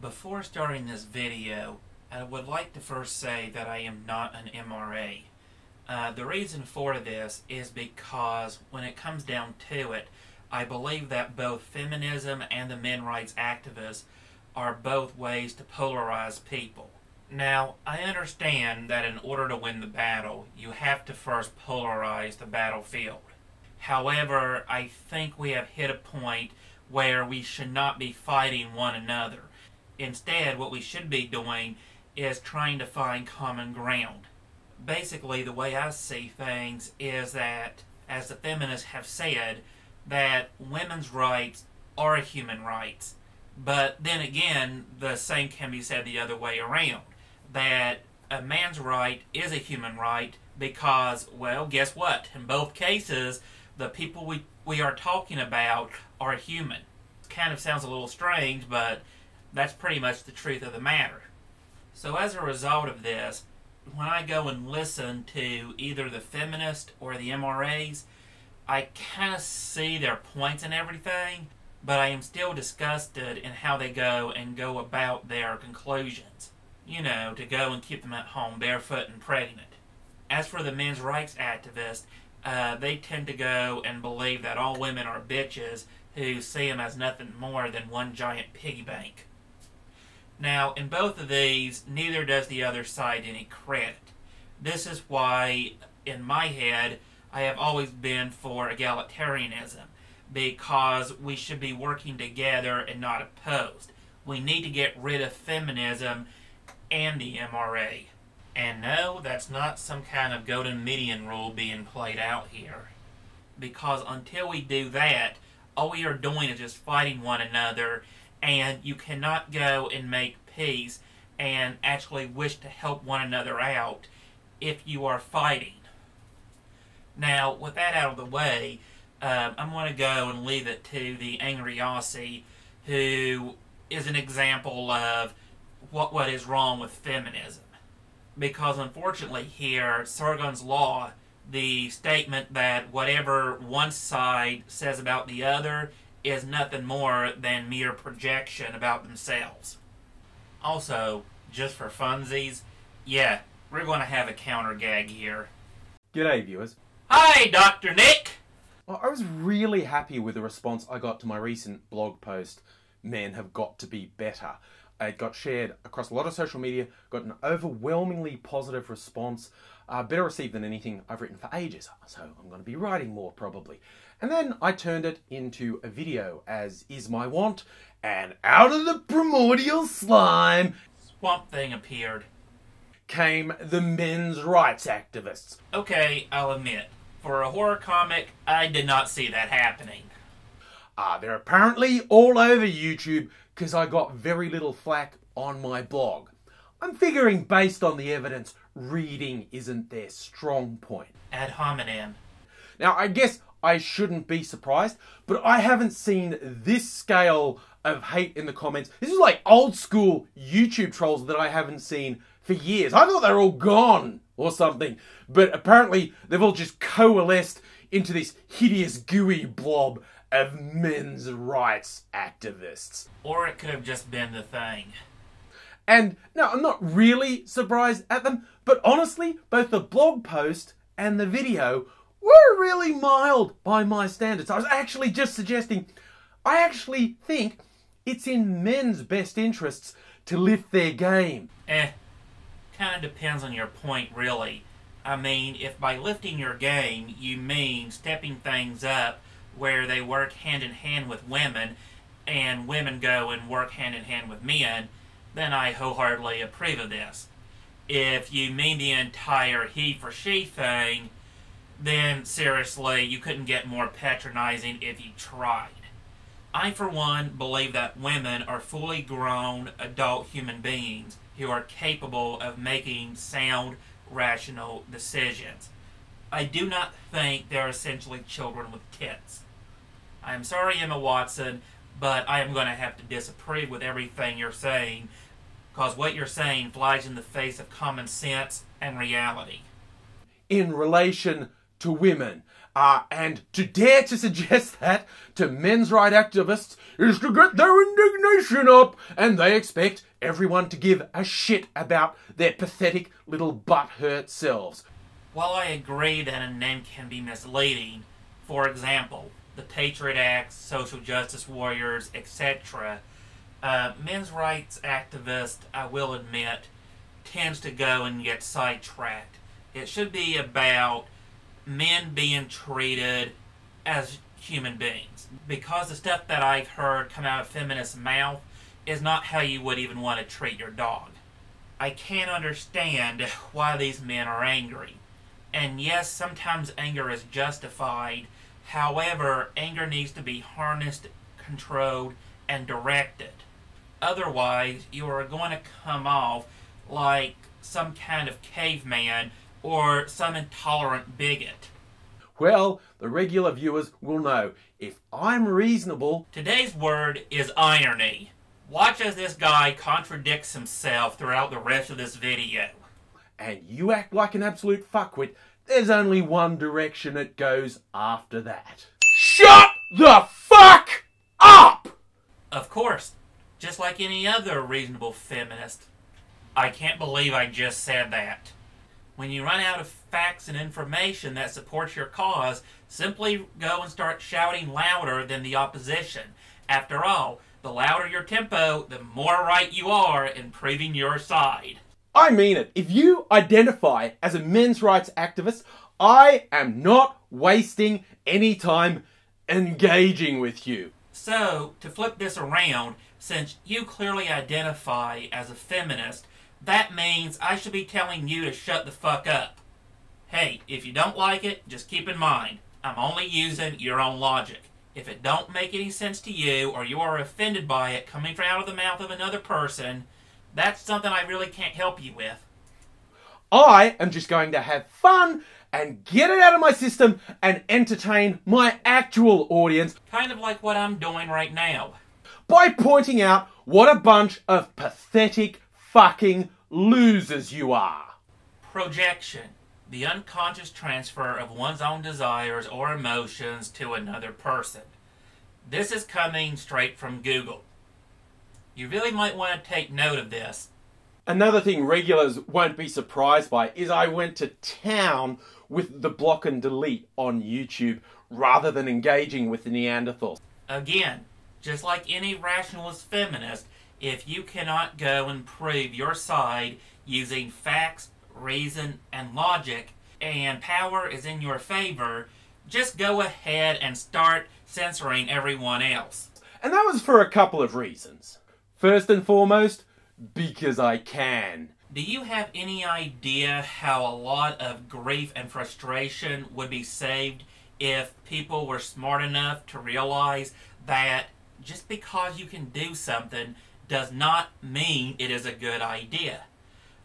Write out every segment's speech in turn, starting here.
Before starting this video, I would like to first say that I am not an MRA. The reason for this is because when it comes down to it, I believe that both feminism and the men's rights activists are both ways to polarize people. Now, I understand that in order to win the battle, you have to first polarize the battlefield. However, I think we have hit a point where we should not be fighting one another. Instead, what we should be doing is trying to find common ground. Basically, the way I see things is that, as the feminists have said, that women's rights are human rights. But then again, the same can be said the other way around. That a man's right is a human right because, well, guess what? In both cases, the people we are talking about are human. It kind of sounds a little strange, but that's pretty much the truth of the matter. So as a result of this, when I go and listen to either the feminists or the MRAs, I kind of see their points and everything, but I am still disgusted in how they go about their conclusions. You know, to go and keep them at home barefoot and pregnant. As for the men's rights activists, they tend to go and believe that all women are bitches who see them as nothing more than one giant piggy bank. Now, in both of these, neither does the other side any credit. This is why, in my head, I have always been for egalitarianism, because we should be working together and not opposed. We need to get rid of feminism and the MRA. And no, that's not some kind of golden median rule being played out here. Because until we do that, all we are doing is just fighting one another, and you cannot go and make peace and actually wish to help one another out if you are fighting. Now, with that out of the way, I'm going to go and leave it to the angry Aussie, who is an example of what is wrong with feminism. Because unfortunately here, Sargon's Law, the statement that whatever one side says about the other is nothing more than mere projection about themselves. Also, just for funsies, yeah, we're going to have a counter gag here. G'day viewers. Hi, Dr. Nick! Well, I was really happy with the response I got to my recent blog post, Men Have Got to Be Better. It got shared across a lot of social media, got an overwhelmingly positive response, better received than anything I've written for ages, so I'm going to be writing more probably. And then I turned it into a video, as is my wont, and out of the primordial slime, Swamp Thing appeared. Came the men's rights activists. Okay, I'll admit, for a horror comic, I did not see that happening. They're apparently all over YouTube because I got very little flack on my blog. I'm figuring based on the evidence, reading isn't their strong point. Ad hominem. Now, I guess I shouldn't be surprised, but I haven't seen this scale of hate in the comments. This is like old school YouTube trolls that I haven't seen for years. I thought they were all gone or something, but apparently they've all just coalesced into this hideous gooey blob of men's rights activists. Or it could have just been the thing. And no, I'm not really surprised at them, but honestly, both the blog post and the video were really mild by my standards. I was actually just suggesting, I actually think it's in men's best interests to lift their game. Kind of depends on your point, really. I mean, if by lifting your game you mean stepping things up where they work hand in hand with women and women go and work hand in hand with men, then I wholeheartedly approve of this. If you mean the entire he for she thing, then seriously, you couldn't get more patronizing if you tried. I, for one, believe that women are fully grown adult human beings who are capable of making sound, rational decisions. I do not think they're essentially children with tits. I'm sorry, Emma Watson, but I am going to have to disapprove with everything you're saying, because what you're saying flies in the face of common sense and reality. In relation to women, And to dare to suggest that to men's rights activists is to get their indignation up, and they expect everyone to give a shit about their pathetic little butt-hurt selves. While I agree that a name can be misleading, for example, the Patriot Acts, social justice warriors, etc., men's rights activists, I will admit, tends to go and get sidetracked. It should be about men being treated as human beings. Because the stuff that I've heard come out of feminists' mouth is not how you would even want to treat your dog. I can't understand why these men are angry. And yes, sometimes anger is justified. However, anger needs to be harnessed, controlled, and directed. Otherwise, you are going to come off like some kind of caveman or some intolerant bigot. Well, the regular viewers will know if I'm reasonable. Today's word is irony. Watch as this guy contradicts himself throughout the rest of this video. And you act like an absolute fuckwit, there's only one direction it goes after that. Shut the fuck up! Of course, just like any other reasonable feminist. I can't believe I just said that. When you run out of facts and information that supports your cause, simply go and start shouting louder than the opposition. After all, the louder your tempo, the more right you are in proving your side. I mean it. If you identify as a men's rights activist, I am not wasting any time engaging with you. So, to flip this around, since you clearly identify as a feminist, that means I should be telling you to shut the fuck up. Hey, if you don't like it, just keep in mind, I'm only using your own logic. If it don't make any sense to you, or you are offended by it coming out of the mouth of another person, that's something I really can't help you with. I am just going to have fun and get it out of my system and entertain my actual audience. Kind of like what I'm doing right now. By pointing out what a bunch of pathetic fucking losers you are. Projection. The unconscious transfer of one's own desires or emotions to another person. This is coming straight from Google. You really might want to take note of this. Another thing regulars won't be surprised by is I went to town with the block and delete on YouTube rather than engaging with the Neanderthals. Again, just like any rationalist feminist, if you cannot go and prove your side using facts, reason, and logic, and power is in your favor, just go ahead and start censoring everyone else. And that was for a couple of reasons. First and foremost, because I can. Do you have any idea how a lot of grief and frustration would be saved if people were smart enough to realize that just because you can do something does not mean it is a good idea?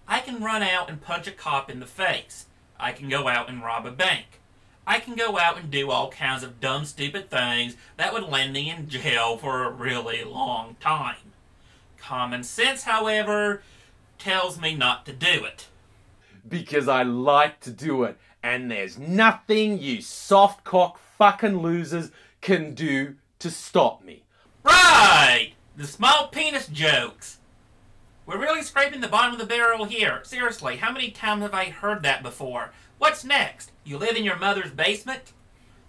I can run out and punch a cop in the face. I can go out and rob a bank. I can go out and do all kinds of dumb, stupid things that would land me in jail for a really long time. Common sense, however, tells me not to do it. Because I like to do it, and there's nothing you soft-cock fucking losers can do to stop me. Right! The small penis jokes. We're really scraping the bottom of the barrel here. Seriously, how many times have I heard that before? What's next? You live in your mother's basement?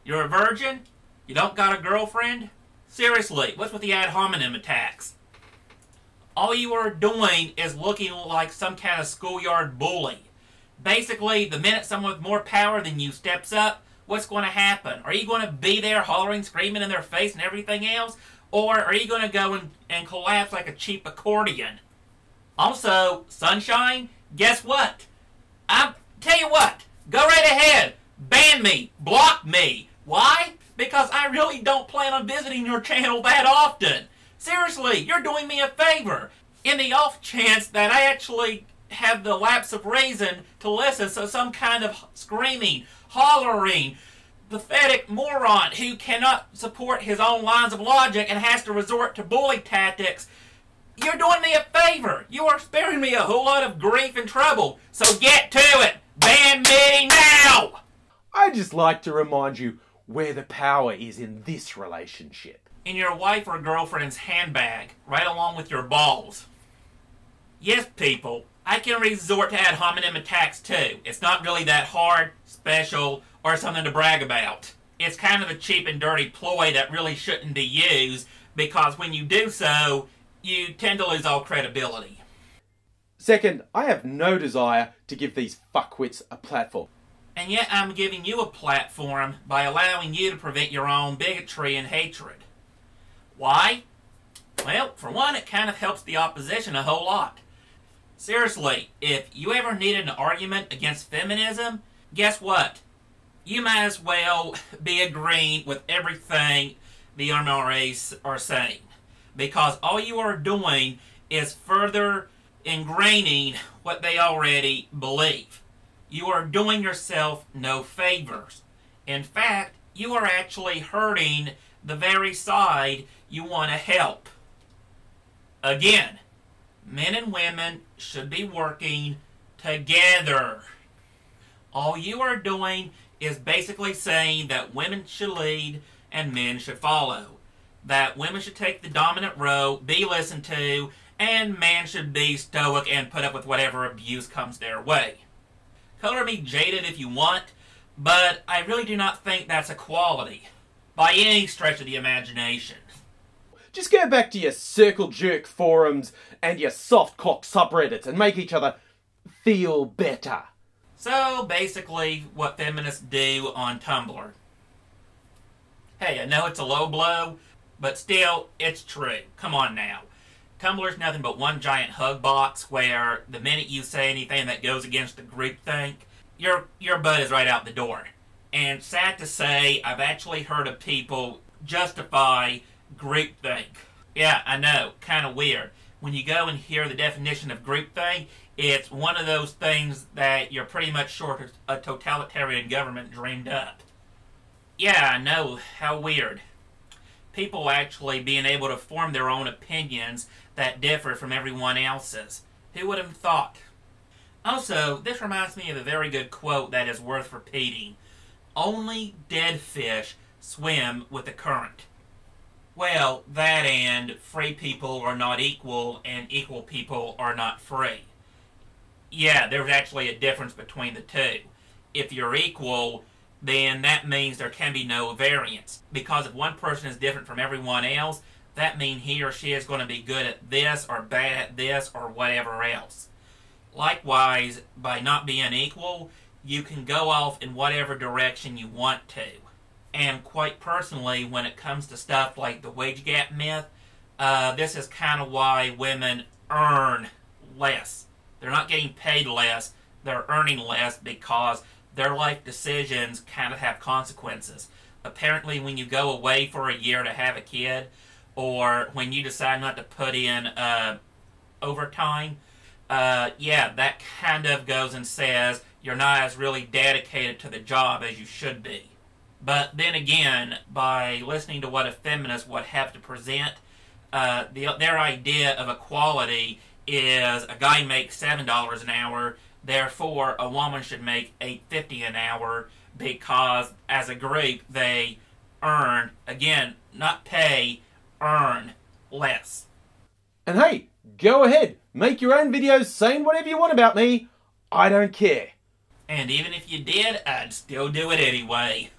You're a virgin? You don't got a girlfriend? Seriously, what's with the ad hominem attacks? All you are doing is looking like some kind of schoolyard bully. Basically, the minute someone with more power than you steps up, what's going to happen? Are you going to be there hollering, screaming in their face and everything else? Or are you going to go and collapse like a cheap accordion? Also, Sunshine, guess what? Tell you what, go right ahead. Ban me. Block me. Why? Because I really don't plan on visiting your channel that often. Seriously, you're doing me a favor. In the off chance that I actually have the lapse of reason to listen to some kind of screaming, hollering, pathetic moron who cannot support his own lines of logic and has to resort to bully tactics, you're doing me a favor. You are sparing me a whole lot of grief and trouble. So get to it. Ban me now! I just like to remind you where the power is in this relationship. In your wife or girlfriend's handbag, right along with your balls. Yes, people, I can resort to ad hominem attacks too. It's not really that hard, special, or something to brag about. It's kind of a cheap and dirty ploy that really shouldn't be used, because when you do so, you tend to lose all credibility. Second, I have no desire to give these fuckwits a platform. And yet I'm giving you a platform by allowing you to prevent your own bigotry and hatred. Why? Well, for one, it kind of helps the opposition a whole lot. Seriously, if you ever needed an argument against feminism, guess what? You might as well be agreeing with everything the MRAs are saying. Because all you are doing is further ingraining what they already believe. You are doing yourself no favors. In fact, you are actually hurting the very side you want to help. Again, men and women should be working together. All you are doing is basically saying that women should lead and men should follow. That women should take the dominant role, be listened to, and men should be stoic and put up with whatever abuse comes their way. Color me jaded if you want, but I really do not think that's equality, by any stretch of the imagination. Just go back to your circle jerk forums and your soft cock subreddits and make each other feel better. So, basically, what feminists do on Tumblr. Hey, I know it's a low blow, but still, it's true. Come on now. Tumblr's nothing but one giant hug box where the minute you say anything that goes against the groupthink, your butt is right out the door. And sad to say, I've actually heard of people justify groupthink. Yeah, I know, kind of weird. When you go and hear the definition of groupthink, it's one of those things that you're pretty much sure a totalitarian government dreamed up. Yeah, I know, how weird. People actually being able to form their own opinions that differ from everyone else's. Who would have thought? Also, this reminds me of a very good quote that is worth repeating. Only dead fish swim with the current. Well, that and free people are not equal and equal people are not free. Yeah, there's actually a difference between the two. If you're equal, then that means there can be no variance. Because if one person is different from everyone else, that means he or she is going to be good at this or bad at this or whatever else. Likewise, by not being equal, you can go off in whatever direction you want to. And quite personally, when it comes to stuff like the wage gap myth, this is kind of why women earn less. They're not getting paid less, they're earning less because their life decisions kind of have consequences. Apparently, when you go away for a year to have a kid, or when you decide not to put in overtime, yeah, that kind of goes and says you're not as really dedicated to the job as you should be. But then again, by listening to what a feminist would have to present, their idea of equality is a guy makes $7 an hour, therefore a woman should make $8.50 an hour because as a group they earn, again, not pay, earn less. And hey, go ahead, make your own videos saying whatever you want about me. I don't care. And even if you did, I'd still do it anyway.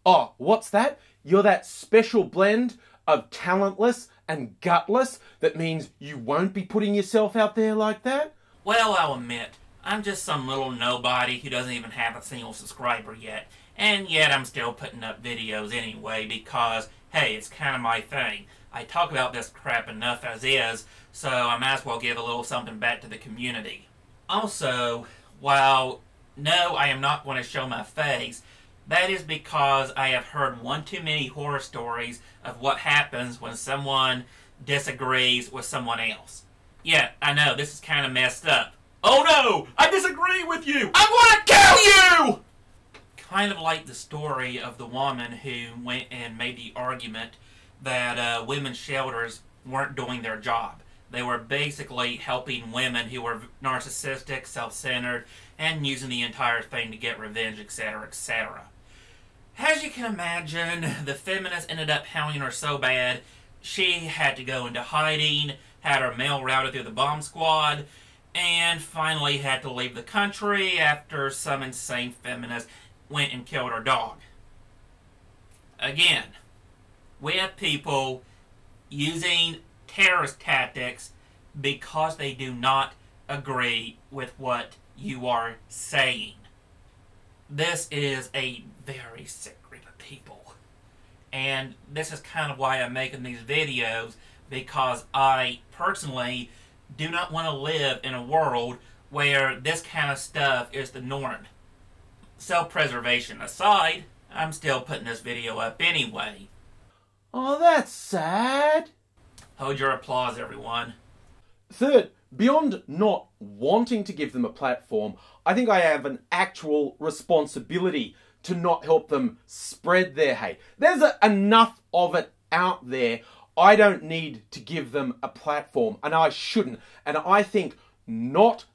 Oh, what's that? You're that special blend of talentless and gutless that means you won't be putting yourself out there like that? Well, I'll admit, I'm just some little nobody who doesn't even have a single subscriber yet. And yet I'm still putting up videos anyway because, hey, it's kind of my thing. I talk about this crap enough as is, so I might as well give a little something back to the community. Also, while no, I am not going to show my face, that is because I have heard one too many horror stories of what happens when someone disagrees with someone else. Yeah, I know, this is kind of messed up. Oh no! I disagree with you! I want to kill you! Kind of like the story of the woman who went and made the argument that women's shelters weren't doing their job. They were basically helping women who were narcissistic, self-centered, and using the entire thing to get revenge, etc., etc. As you can imagine, the feminists ended up hounding her so bad, she had to go into hiding, had her mail routed through the bomb squad, and finally had to leave the country after some insane feminist went and killed her dog. Again, we have people using terrorist tactics because they do not agree with what you are saying. This is a very sick group of people. And this is kind of why I'm making these videos, because I personally do not want to live in a world where this kind of stuff is the norm. Self-preservation aside, I'm still putting this video up anyway. Oh, that's sad. Hold your applause, everyone. Third, beyond not wanting to give them a platform, I think I have an actual responsibility to not help them spread their hate. There's enough of it out there. I don't need to give them a platform, and I shouldn't. And I think not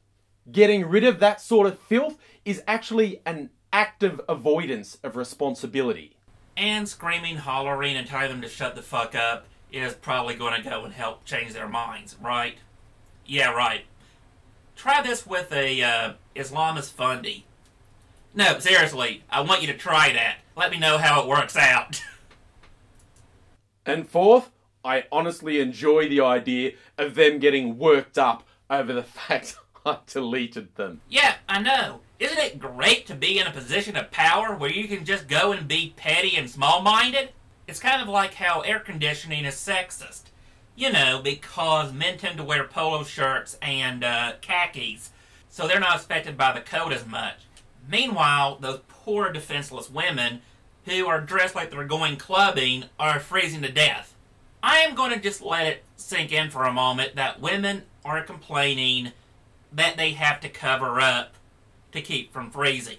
getting rid of that sort of filth is actually an active avoidance of responsibility. And screaming, hollering, and telling them to shut the fuck up is probably going to go and help change their minds, right? Yeah, right. Try this with a Islamist fundy. No, seriously, I want you to try that. Let me know how it works out. And fourth, I honestly enjoy the idea of them getting worked up over the fact I deleted them. Yeah, I know. Isn't it great to be in a position of power where you can just go and be petty and small-minded? It's kind of like how air conditioning is sexist. You know, because men tend to wear polo shirts and khakis, so they're not affected by the cold as much. Meanwhile, those poor defenseless women who are dressed like they're going clubbing are freezing to death. I am going to just let it sink in for a moment that women are complaining that they have to cover up to keep from freezing.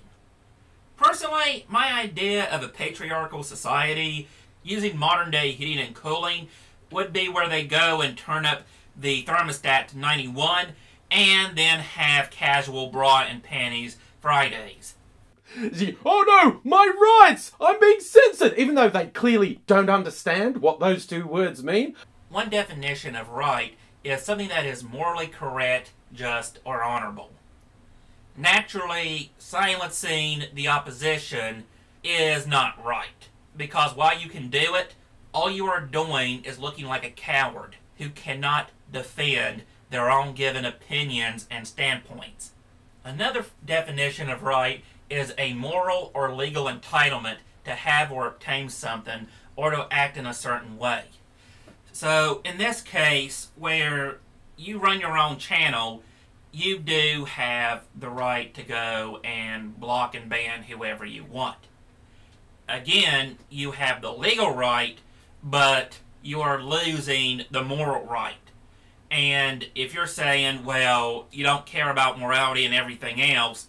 Personally, my idea of a patriarchal society using modern day heating and cooling would be where they go and turn up the thermostat to 91 and then have casual bra and panties Fridays. Oh no, my rights! I'm being censored! Even though they clearly don't understand what those two words mean. One definition of right is something that is morally correct, just, or honorable. Naturally, silencing the opposition is not right, because while you can do it, all you are doing is looking like a coward who cannot defend their own given opinions and standpoints. Another definition of right is a moral or legal entitlement to have or obtain something or to act in a certain way. So, in this case, where you run your own channel, you do have the right to go and block and ban whoever you want. Again, you have the legal right, but you are losing the moral right. And if you're saying, well, you don't care about morality and everything else,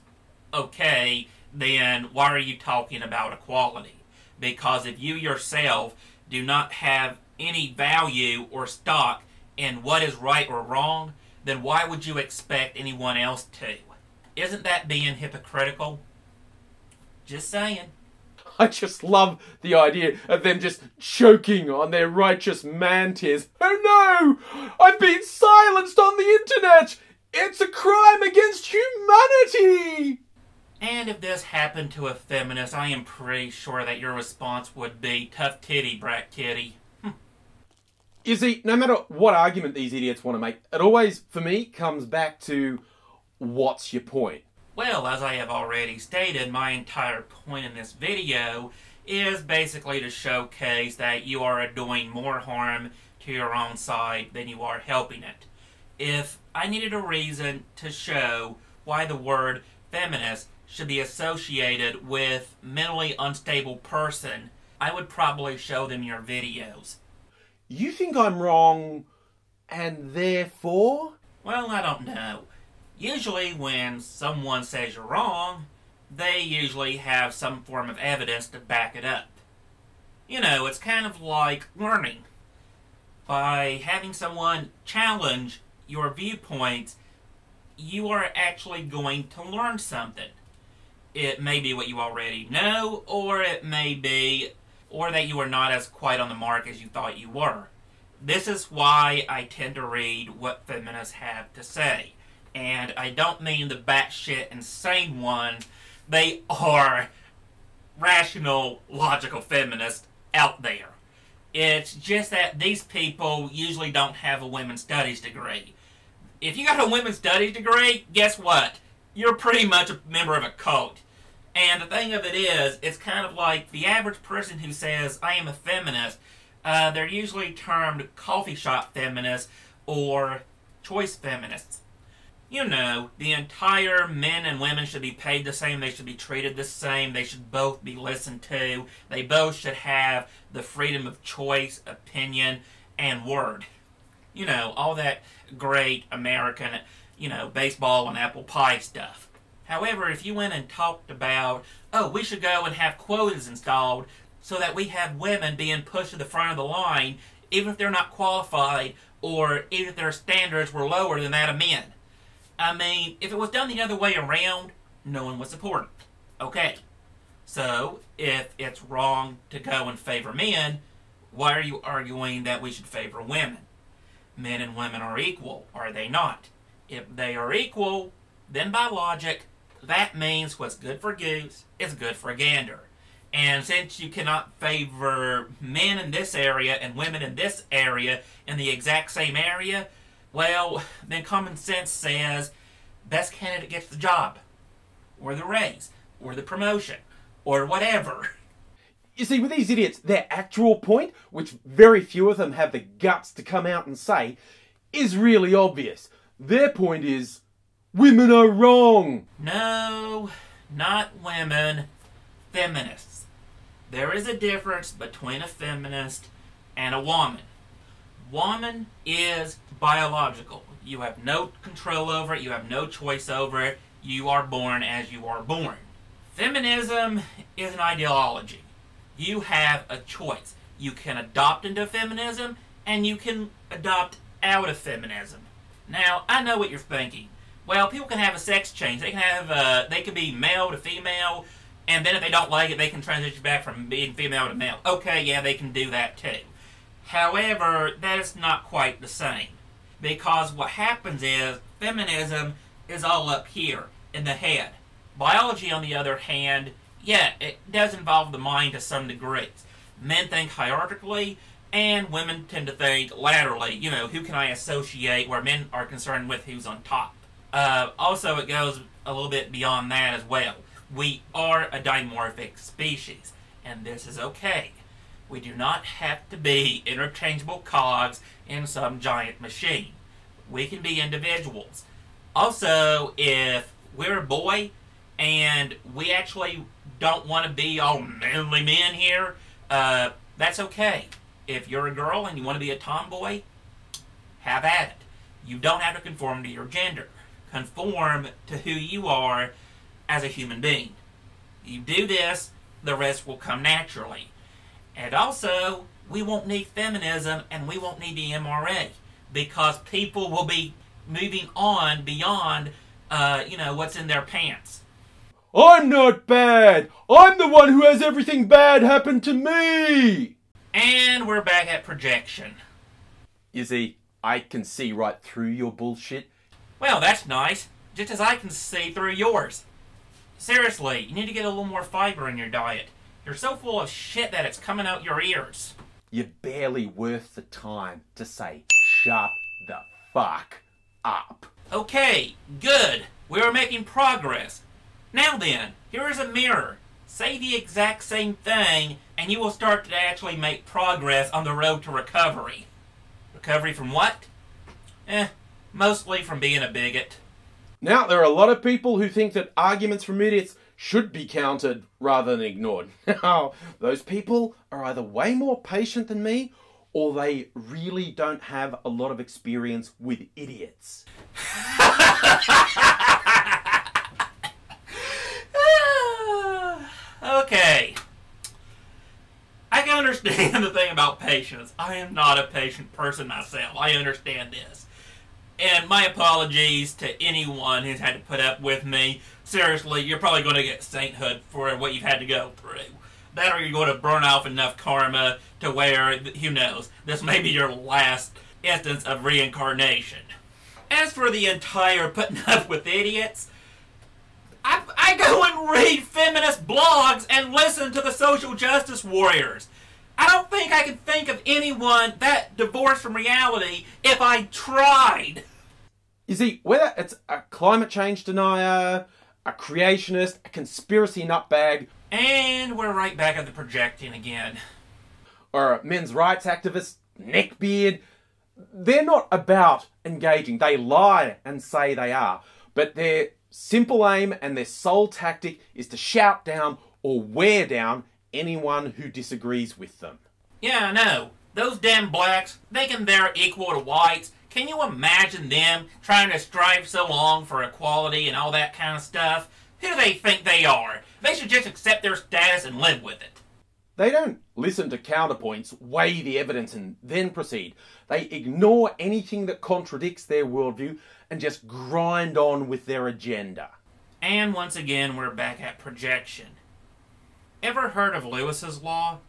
okay, then why are you talking about equality? Because if you yourself do not have any value or stock in what is right or wrong, then why would you expect anyone else to? Isn't that being hypocritical? Just saying. I just love the idea of them just choking on their righteous man tears. Oh no! I've been silenced on the internet! It's a crime against humanity! And if this happened to a feminist, I am pretty sure that your response would be, tough titty, brat kitty. You see, no matter what argument these idiots want to make, it always, for me, comes back to, what's your point? Well, as I have already stated, my entire point in this video is basically to showcase that you are doing more harm to your own side than you are helping it. If I needed a reason to show why the word feminist should be associated with mentally unstable person, I would probably show them your videos. You think I'm wrong, and therefore? Well, I don't know. Usually when someone says you're wrong, they usually have some form of evidence to back it up. You know, it's kind of like learning. By having someone challenge your viewpoints, you are actually going to learn something. It may be what you already know, or it may be, or that you are not as quite on the mark as you thought you were. This is why I tend to read what feminists have to say. And I don't mean the batshit insane ones. They are rational, logical feminists out there. It's just that these people usually don't have a women's studies degree. If you got a women's studies degree, guess what? You're pretty much a member of a cult. And the thing of it is, it's kind of like the average person who says, I am a feminist, they're usually termed coffee shop feminists or choice feminists. You know, the entire men and women should be paid the same, they should be treated the same, they should both be listened to, they both should have the freedom of choice, opinion, and word. You know, all that great American, baseball and apple pie stuff. However, if you went and talked about, oh, we should go and have quotas installed so that we have women being pushed to the front of the line, even if they're not qualified, or even if their standards were lower than that of men. I mean, if it was done the other way around, no one would support it. Okay. So, if it's wrong to go and favor men, why are you arguing that we should favor women? Men and women are equal, are they not? If they are equal, then by logic, that means what's good for goose is good for a gander. And since you cannot favor men in this area and women in this area in the exact same area, well, then common sense says best candidate gets the job, or the raise, or the promotion, or whatever. You see, with these idiots, their actual point, which very few of them have the guts to come out and say, is really obvious. Their point is, women are wrong. No, not women. Feminists. There is a difference between a feminist and a woman. Woman is biological. You have no control over it. You have no choice over it. You are born as you are born. Feminism is an ideology. You have a choice. You can adopt into feminism, and you can adopt out of feminism. Now, I know what you're thinking. Well, people can have a sex change. They can be male to female, and then if they don't like it, they can transition back from being female to male. Okay, yeah, they can do that too. However, that is not quite the same. Because what happens is, feminism is all up here, in the head. Biology, on the other hand, yeah, it does involve the mind to some degrees. Men think hierarchically, and women tend to think laterally. You know, who can I associate, where men are concerned with who's on top. Also, it goes a little bit beyond that as well. We are a dimorphic species, and this is okay. We do not have to be interchangeable cogs in some giant machine. We can be individuals. Also, if we're a boy and we actually don't want to be all manly men here, that's okay. If you're a girl and you want to be a tomboy, have at it. You don't have to conform to your gender. Conform to who you are as a human being. You do this, the rest will come naturally. And also, we won't need feminism and we won't need the MRA because people will be moving on beyond, what's in their pants. I'm not bad. I'm the one who has everything bad happen to me. And we're back at projection. You see, I can see right through your bullshit. Well, that's nice. Just as I can see through yours. Seriously, you need to get a little more fiber in your diet. You're so full of shit that it's coming out your ears. You're barely worth the time to say, shut the fuck up. Okay, good. We are making progress. Now then, here is a mirror. Say the exact same thing, and you will start to actually make progress on the road to recovery. Recovery from what? Mostly from being a bigot. Now, there are a lot of people who think that arguments from idiots should be countered rather than ignored. Now, those people are either way more patient than me, or they really don't have a lot of experience with idiots. Okay. I can understand the thing about patience. I am not a patient person myself. I understand this. And my apologies to anyone who's had to put up with me. Seriously, you're probably going to get sainthood for what you've had to go through. That or you're going to burn off enough karma to where, who knows, this may be your last instance of reincarnation. As for the entire putting up with idiots, I go and read feminist blogs and listen to the social justice warriors. I don't think I could think of anyone that divorced from reality if I tried. You see, whether it's a climate change denier, a creationist, a conspiracy nutbag, and we're right back at the projecting again, or a men's rights activist, neckbeard, they're not about engaging. They lie and say they are, but their simple aim and their sole tactic is to shout down or wear down anyone who disagrees with them. Yeah, I know. Those damn blacks, thinking they're equal to whites. Can you imagine them trying to strive so long for equality and all that kind of stuff? Who do they think they are? They should just accept their status and live with it. They don't listen to counterpoints, weigh the evidence and then proceed. They ignore anything that contradicts their worldview and just grind on with their agenda. And once again, we're back at projection. Ever heard of Lewis's Law?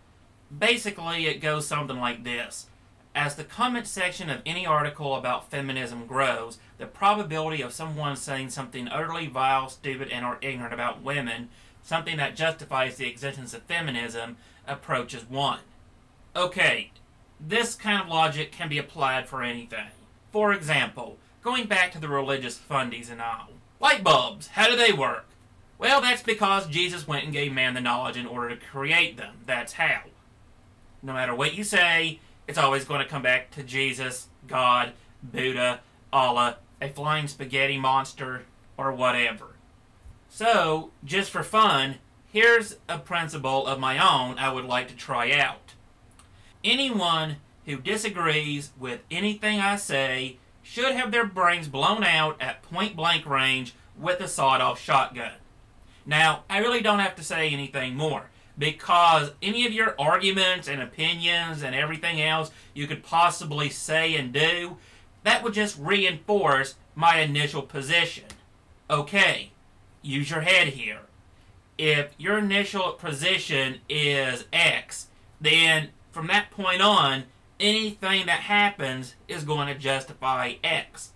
Basically, it goes something like this. As the comment section of any article about feminism grows, the probability of someone saying something utterly vile, stupid, and or ignorant about women, something that justifies the existence of feminism, approaches 1. Okay, this kind of logic can be applied for anything. For example, going back to the religious fundies and all. Light bulbs, how do they work? Well, that's because Jesus went and gave man the knowledge in order to create them. That's how. No matter what you say, it's always going to come back to Jesus, God, Buddha, Allah, a flying spaghetti monster, or whatever. So, just for fun, here's a principle of my own I would like to try out. Anyone who disagrees with anything I say should have their brains blown out at point-blank range with a sawed-off shotgun. Now, I really don't have to say anything more, because any of your arguments and opinions and everything else you could possibly say and do, that would just reinforce my initial position. Okay, use your head here. If your initial position is X, then from that point on, anything that happens is going to justify X.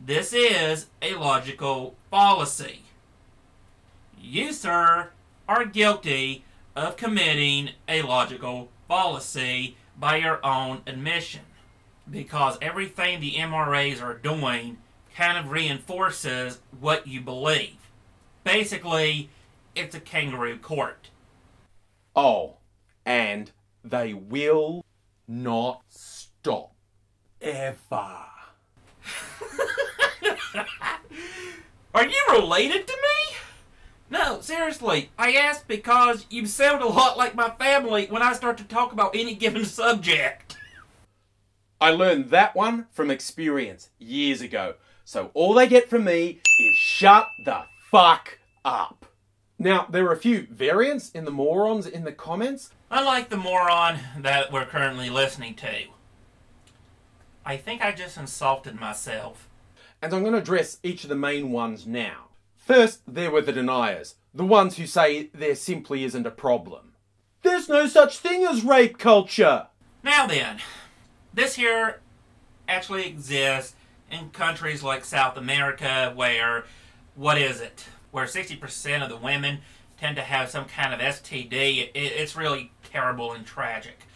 This is a logical fallacy. You, sir, are guilty of committing a logical fallacy by your own admission, because everything the MRAs are doing kind of reinforces what you believe. Basically, it's a kangaroo court. Oh, and they will not stop. Ever. Are you related to me? No, seriously, I asked because you sound a lot like my family when I start to talk about any given subject. I learned that one from experience years ago. So all they get from me is shut the fuck up. Now, there are a few variants in the morons in the comments. Unlike the moron that we're currently listening to. I think I just insulted myself. And I'm going to address each of the main ones now. First, there were the deniers. The ones who say there simply isn't a problem. There's no such thing as rape culture. Now then, this here actually exists in countries like South America where, what is it? Where 60% of the women tend to have some kind of STD. It's really terrible and tragic.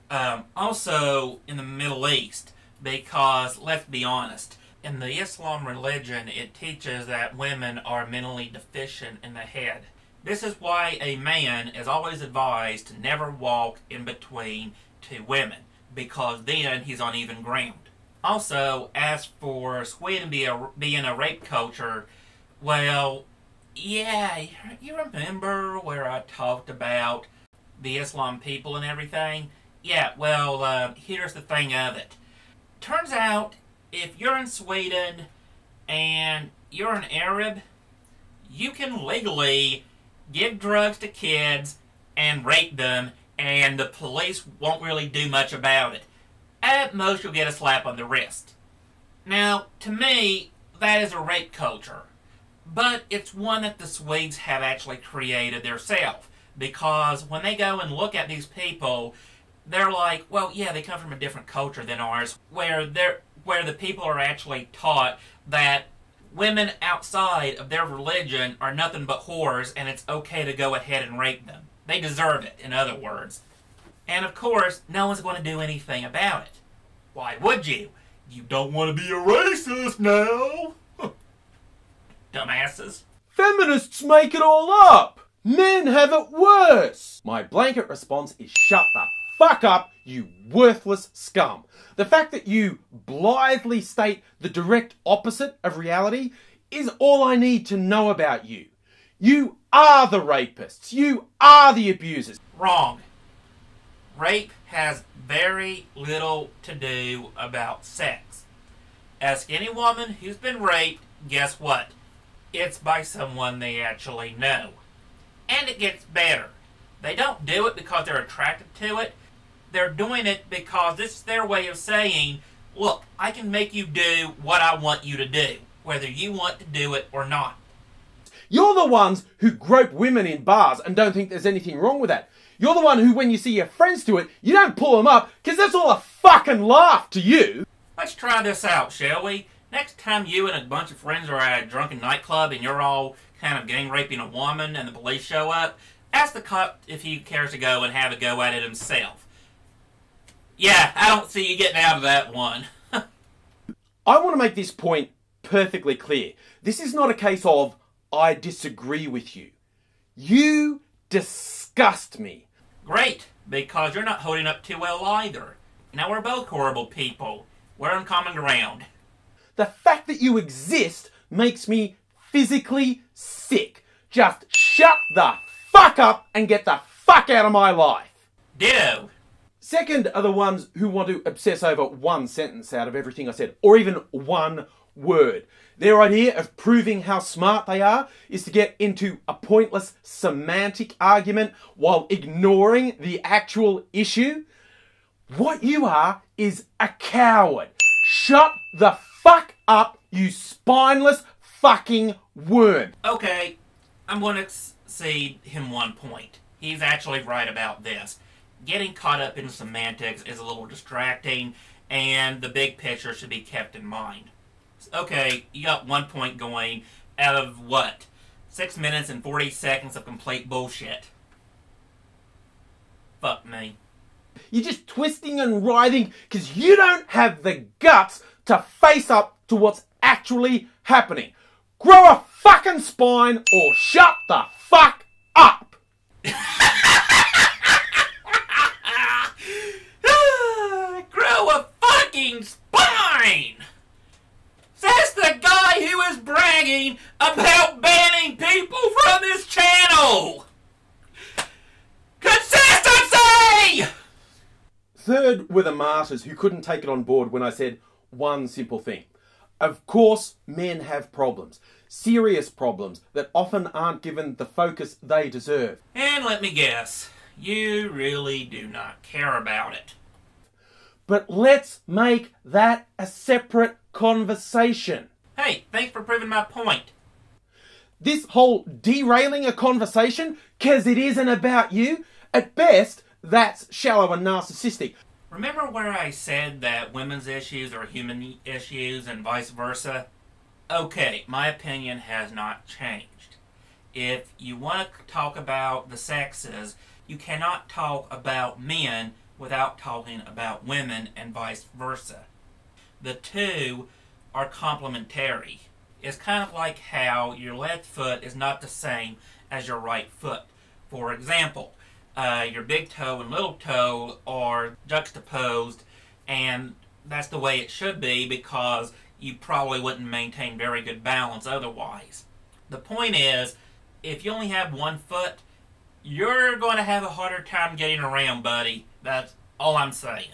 Also in the Middle East, because let's be honest, in the Islam religion, it teaches that women are mentally deficient in the head. This is why a man is always advised to never walk in between two women, because then he's on even ground. Also, as for Sweden being a rape culture, well, yeah, you remember where I talked about the Islam people and everything? Yeah, well, here's the thing of it. Turns out, if you're in Sweden and you're an Arab, you can legally give drugs to kids and rape them and the police won't really do much about it. At most, you'll get a slap on the wrist. Now, to me, that is a rape culture. But it's one that the Swedes have actually created themselves. Because when they go and look at these people, they're like, well, yeah, they come from a different culture than ours, where the people are actually taught that women outside of their religion are nothing but whores, and it's okay to go ahead and rape them. They deserve it, in other words. And of course, no one's going to do anything about it. Why would you? You don't want to be a racist now. Dumbasses. Feminists make it all up. Men have it worse. My blanket response is shut the fuck up, you worthless scum. The fact that you blithely state the direct opposite of reality is all I need to know about you. You are the rapists. You are the abusers. Wrong. Rape has very little to do about sex. Ask any woman who's been raped, guess what? It's by someone they actually know. And it gets better. They don't do it because they're attracted to it. They're doing it because this is their way of saying, look, I can make you do what I want you to do, whether you want to do it or not. You're the ones who grope women in bars and don't think there's anything wrong with that. You're the one who, when you see your friends do it, you don't pull them up because that's all a fucking laugh to you. Let's try this out, shall we? Next time you and a bunch of friends are at a drunken nightclub and you're all kind of gang raping a woman and the police show up, ask the cop if he cares to go and have a go at it himself. Yeah, I don't see you getting out of that one. I want to make this point perfectly clear. This is not a case of, I disagree with you. You disgust me. Great, because you're not holding up too well either. Now we're both horrible people. We're on common ground. The fact that you exist makes me physically sick. Just shut the fuck up and get the fuck out of my life. Ditto. Second are the ones who want to obsess over one sentence out of everything I said, or even one word. Their idea of proving how smart they are is to get into a pointless semantic argument while ignoring the actual issue. What you are is a coward. Shut the fuck up, you spineless fucking worm. Okay, I'm going to cede him 1 point. He's actually right about this. Getting caught up in semantics is a little distracting, and the big picture should be kept in mind. Okay, you got 1 point going out of what? 6 minutes and 40 seconds of complete bullshit. Fuck me. You're just twisting and writhing because you don't have the guts to face up to what's actually happening. Grow a fucking spine or shut the fuck up. Grow a fucking spine! Says the guy who is bragging about banning people from this channel! Consistency! Third were the martyrs who couldn't take it on board when I said one simple thing. Of course, men have problems. Serious problems that often aren't given the focus they deserve. And let me guess, you really do not care about it. But let's make that a separate conversation. Hey, thanks for proving my point. This whole derailing a conversation, because it isn't about you, at best, that's shallow and narcissistic. Remember where I said that women's issues are human issues and vice versa? Okay, my opinion has not changed. If you want to talk about the sexes, you cannot talk about men without talking about women and vice versa. The two are complementary. It's kind of like how your left foot is not the same as your right foot. For example, your big toe and little toe are juxtaposed, and that's the way it should be because you probably wouldn't maintain very good balance otherwise. The point is, if you only have one foot, you're going to have a harder time getting around, buddy. That's all I'm saying.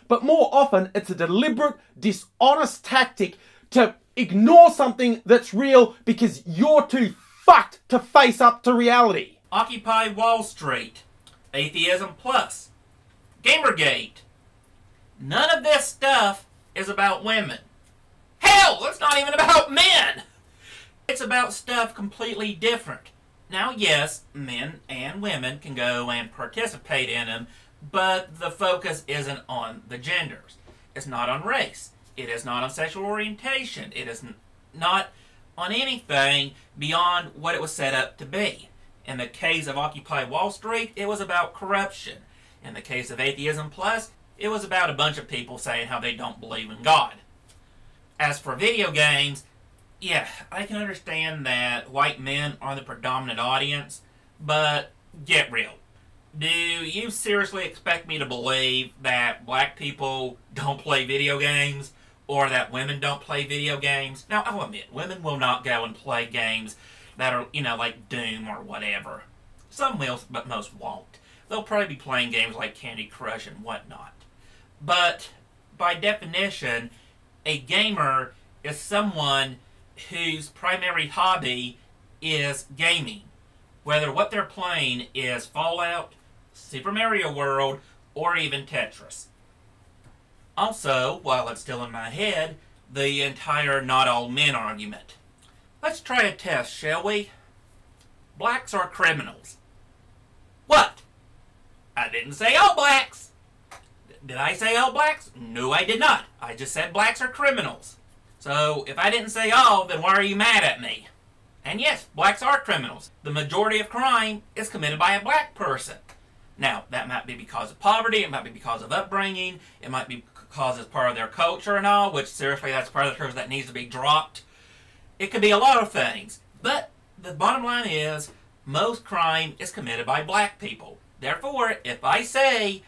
But more often, it's a deliberate, dishonest tactic to ignore something that's real because you're too fucked to face up to reality. Occupy Wall Street. Atheism Plus, Gamergate. None of this stuff is about women. Hell, it's not even about men! It's about stuff completely different. Now, yes, men and women can go and participate in them, but the focus isn't on the genders. It's not on race. It is not on sexual orientation. It is not on anything beyond what it was set up to be. In the case of Occupy Wall Street, it was about corruption. In the case of Atheism Plus, it was about a bunch of people saying how they don't believe in God. As for video games, yeah, I can understand that white men are the predominant audience, but get real. Do you seriously expect me to believe that black people don't play video games, or that women don't play video games? Now, I'll admit, women will not go and play games that are, like Doom or whatever. Some will, but most won't. They'll probably be playing games like Candy Crush and whatnot. But, by definition, a gamer is someone whose primary hobby is gaming. Whether what they're playing is Fallout, Super Mario World, or even Tetris. Also, while it's still in my head, the entire not all men argument. Let's try a test, shall we? Blacks are criminals. What? I didn't say all blacks. Did I say all blacks? No, I did not. I just said blacks are criminals. So, if I didn't say all, then why are you mad at me? And yes, blacks are criminals. The majority of crime is committed by a black person. Now, that might be because of poverty, it might be because of upbringing, it might be because it's part of their culture and all, which seriously, that's part of the curse that needs to be dropped. It could be a lot of things. But the bottom line is, most crime is committed by black people. Therefore, if I say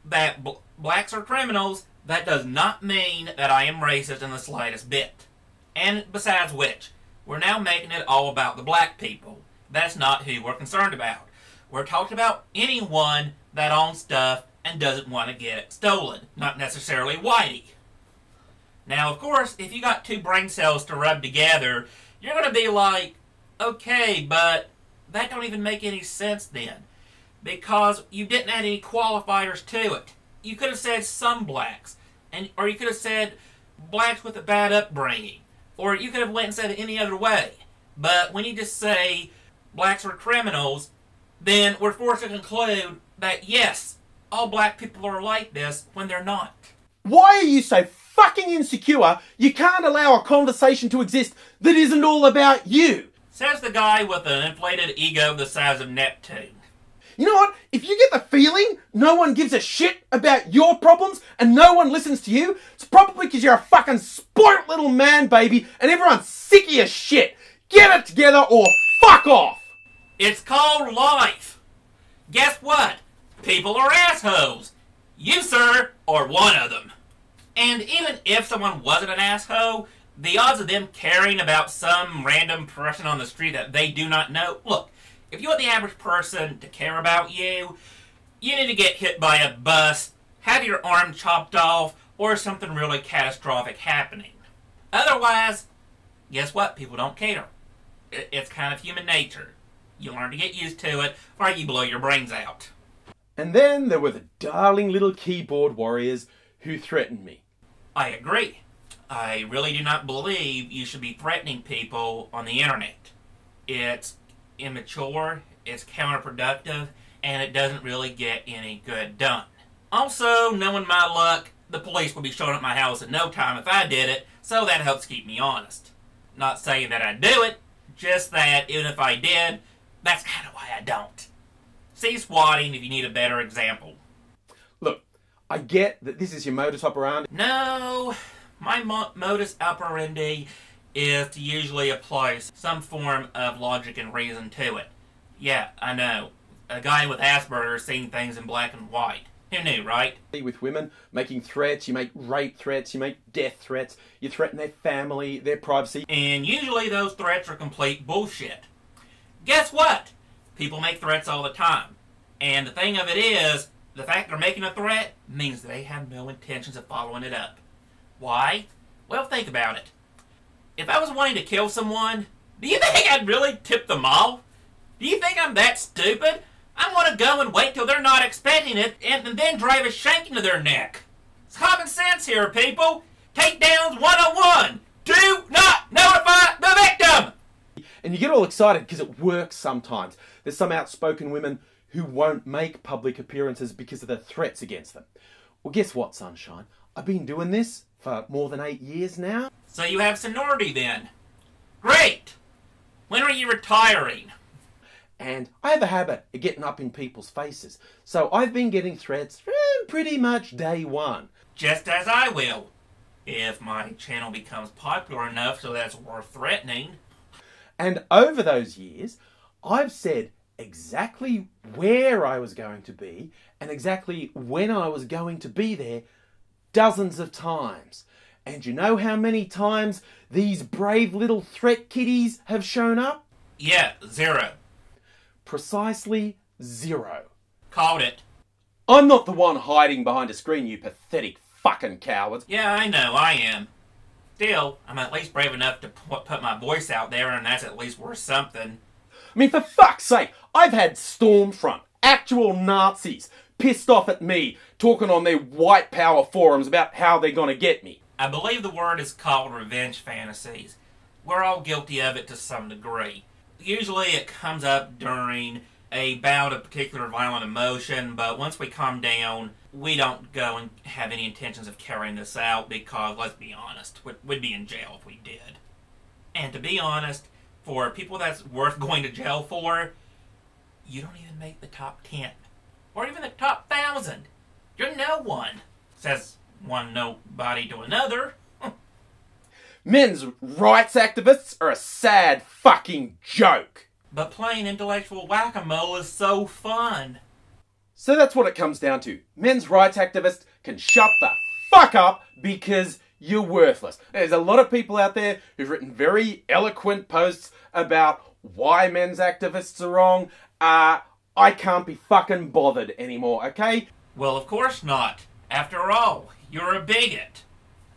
that blacks are criminals, that does not mean that I am racist in the slightest bit. And besides which, we're now making it all about the black people. That's not who we're concerned about. We're talking about anyone that owns stuff and doesn't want to get it stolen. Not necessarily whitey. Now, of course, if you got two brain cells to rub together, you're going to be like, okay, but that don't even make any sense then. Because you didn't add any qualifiers to it. You could have said some blacks, or you could have said blacks with a bad upbringing, or you could have went and said it any other way. But when you just say blacks are criminals, then we're forced to conclude that yes, all black people are like this when they're not. Why are you so fucking insecure you can't allow a conversation to exist that isn't all about you? Says the guy with an inflated ego the size of Neptune. You know what? If you get the feeling no one gives a shit about your problems and no one listens to you, it's probably because you're a fucking spoilt little man baby and everyone's sick of your shit. Get it together or fuck off! It's called life. Guess what? People are assholes. You, sir, are one of them. And even if someone wasn't an asshole, the odds of them caring about some random person on the street that they do not know... Look, if you want the average person to care about you, you need to get hit by a bus, have your arm chopped off, or something really catastrophic happening. Otherwise, guess what? People don't care. It's kind of human nature. You learn to get used to it, or you blow your brains out. And then there were the darling little keyboard warriors who threatened me. I agree. I really do not believe you should be threatening people on the internet. It's immature, it's counterproductive, and it doesn't really get any good done. Also, knowing my luck, the police would be showing up at my house in no time if I did it, so that helps keep me honest. Not saying that I do it, just that even if I did, that's kind of why I don't. See swatting if you need a better example. Look, I get that this is your modus operandi. No, my modus operandi is to usually apply some form of logic and reason to it. Yeah, I know. A guy with Asperger's seeing things in black and white. Who knew, right? With women, making threats, you make rape threats, you make death threats, you threaten their family, their privacy. And usually those threats are complete bullshit. Guess what? People make threats all the time. And the thing of it is, the fact they're making a threat means they have no intentions of following it up. Why? Well, think about it. If I was wanting to kill someone, do you think I'd really tip them off? Do you think I'm that stupid? I'm going to go and wait till they're not expecting it and then drive a shank into their neck. It's common sense here, people. Takedowns 101. Do not notify the victim. And you get all excited because it works sometimes. There's some outspoken women who won't make public appearances because of the threats against them. Well, guess what, sunshine? I've been doing this for more than 8 years now. So you have seniority then. Great. When are you retiring? And I have a habit of getting up in people's faces. So I've been getting threats from pretty much day one. Just as I will. If my channel becomes popular enough so that's worth threatening. And over those years, I've said exactly where I was going to be and exactly when I was going to be there dozens of times. And you know how many times these brave little threat kitties have shown up? Yeah, 0. Precisely 0. Called it. I'm not the one hiding behind a screen, you pathetic fucking cowards. Yeah, I know, I am. Still, I'm at least brave enough to put my voice out there, and that's at least worth something. I mean, for fuck's sake, I've had Stormfront, actual Nazis, pissed off at me, talking on their white power forums about how they're gonna get me. I believe the word is called revenge fantasies. We're all guilty of it to some degree. Usually it comes up during a bout of particular violent emotion, but once we calm down, we don't go and have any intentions of carrying this out because, let's be honest, we'd be in jail if we did. And to be honest, for people that's worth going to jail for, you don't even make the top 10. Or even the top 1,000. You're no one. Says one nobody to another. Men's rights activists are a sad fucking joke. But playing intellectual whack-a-mole is so fun. So that's what it comes down to. Men's rights activists can shut the fuck up because you're worthless. There's a lot of people out there who've written very eloquent posts about why men's activists are wrong. I can't be fucking bothered anymore, okay? Well, of course not. After all, you're a bigot.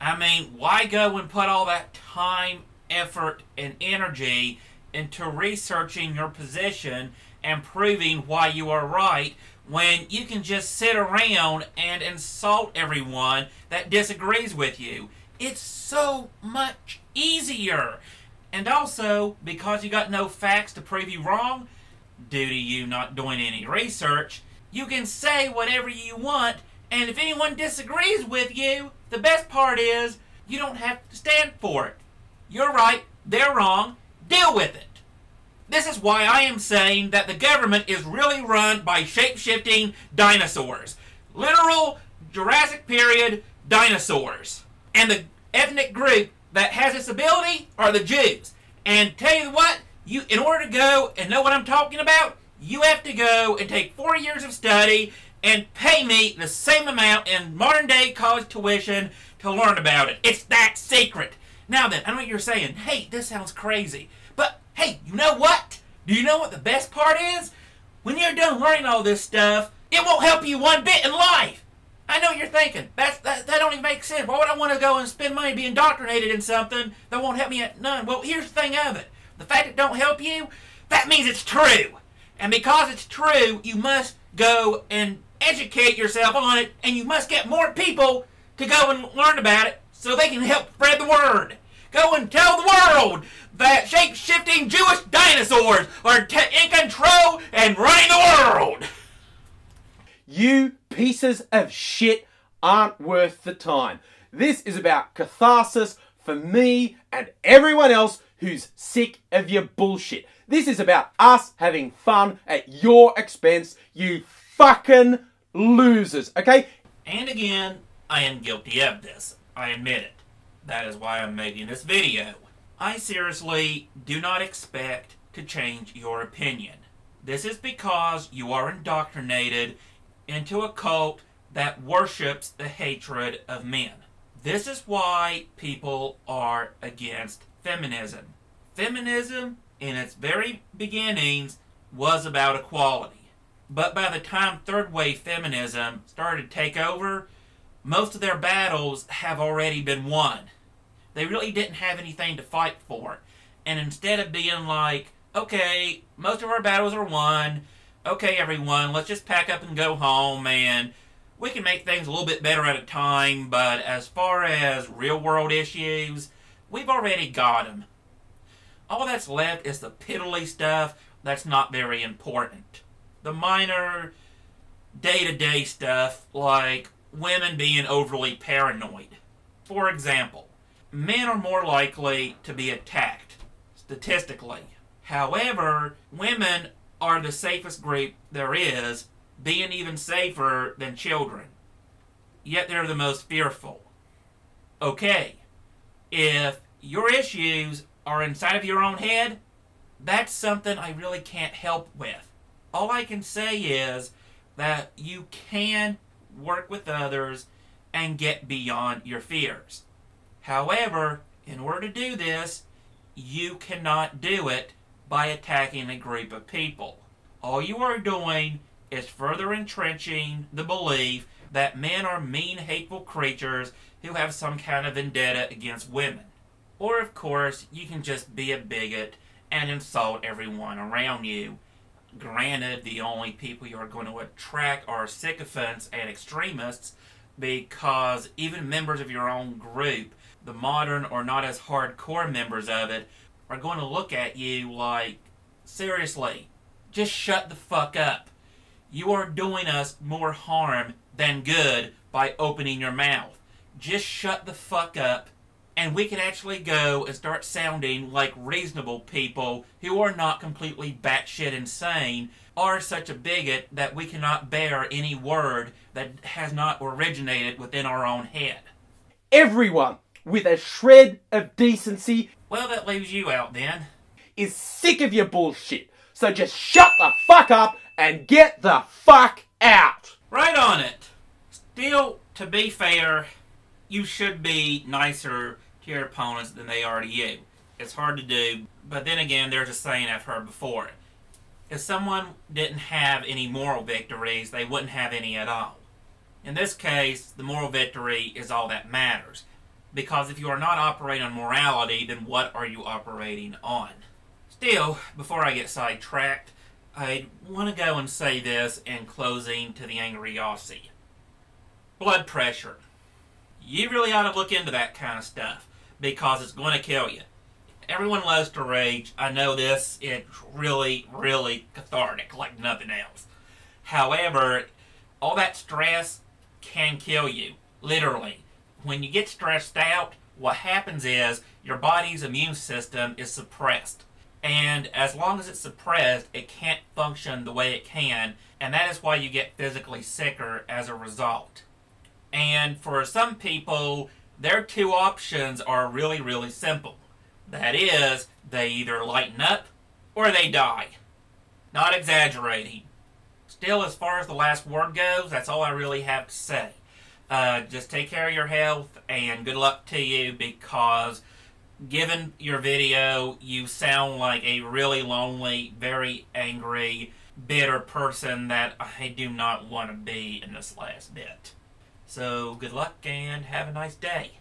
I mean, why go and put all that time, effort, and energy into researching your position and proving why you are right when you can just sit around and insult everyone that disagrees with you? It's so much easier. And also, because you got no facts to prove you wrong, due to you not doing any research, you can say whatever you want, and if anyone disagrees with you, the best part is you don't have to stand for it. You're right, they're wrong, deal with it. This is why I am saying that the government is really run by shape-shifting dinosaurs. Literal Jurassic period dinosaurs. And the ethnic group that has this ability are the Jews. And tell you what, in order to go and know what I'm talking about, you have to go and take 4 years of study and pay me the same amount in modern day college tuition to learn about it. It's that secret. Now then, I know what you're saying. Hey, this sounds crazy. But hey, you know what? Do you know what the best part is? When you're done learning all this stuff, it won't help you one bit in life. I know what you're thinking. That don't even make sense. Why would I want to go and spend money being indoctrinated in something that won't help me at none? Well, here's the thing of it. The fact it don't help you, that means it's true. And because it's true, you must go and educate yourself on it, and you must get more people to go and learn about it so they can help spread the word. Go and tell the world that shape-shifting Jewish dinosaurs are in control and running the world. You pieces of shit aren't worth the time. This is about catharsis for me and everyone else who's sick of your bullshit. This is about us having fun at your expense, you fucking losers, okay? And again, I am guilty of this. I admit it. That is why I'm making this video. I seriously do not expect to change your opinion. This is because you are indoctrinated into a cult that worships the hatred of men. This is why people are against feminism. Feminism, in its very beginnings, was about equality. But by the time third wave feminism started to take over, most of their battles have already been won. They really didn't have anything to fight for. And instead of being like, okay, most of our battles are won, okay, everyone, let's just pack up and go home, and we can make things a little bit better at a time, but as far as real-world issues, we've already got them. All that's left is the piddly stuff that's not very important. The minor, day-to-day stuff, like women being overly paranoid. For example, men are more likely to be attacked, statistically. However, women are the safest group there is, being even safer than children. Yet they're the most fearful. Okay, if your issues are inside of your own head, that's something I really can't help with. All I can say is that you can work with others and get beyond your fears. However, in order to do this, you cannot do it by attacking a group of people. All you are doing is further entrenching the belief that men are mean, hateful creatures who have some kind of vendetta against women. Or, of course, you can just be a bigot and insult everyone around you. Granted, the only people you are going to attract are sycophants and extremists, because even members of your own group, the modern or not as hardcore members of it, are going to look at you like, seriously, just shut the fuck up. You are doing us more harm than good by opening your mouth. Just shut the fuck up, and we can actually go and start sounding like reasonable people who are not completely batshit insane, or such a bigot that we cannot bear any word that has not originated within our own head. Everyone with a shred of decency, Well, that leaves you out then. is sick of your bullshit. So just shut the fuck up and get the fuck out. Right on it. Still, to be fair, you should be nicer to your opponents than they are to you. It's hard to do, but then again, there's a saying I've heard before. If someone didn't have any moral victories, they wouldn't have any at all. In this case, the moral victory is all that matters. Because if you are not operating on morality, then what are you operating on? Still, before I get sidetracked, I want to go and say this in closing to the angry Aussie. Blood pressure. You really ought to look into that kind of stuff, because it's going to kill you. Everyone loves to rage. I know this. It's really, really cathartic, like nothing else. However, all that stress can kill you, literally. When you get stressed out, what happens is your body's immune system is suppressed. And as long as it's suppressed, it can't function the way it can, and that is why you get physically sicker as a result. And for some people, their two options are really, really simple. That is, they either lighten up or they die. Not exaggerating. Still, as far as the last word goes, that's all I really have to say. Just take care of your health, and good luck to you, because given your video, you sound like a really lonely, very angry, bitter person that I do not want to be in this last bit. So, good luck and have a nice day.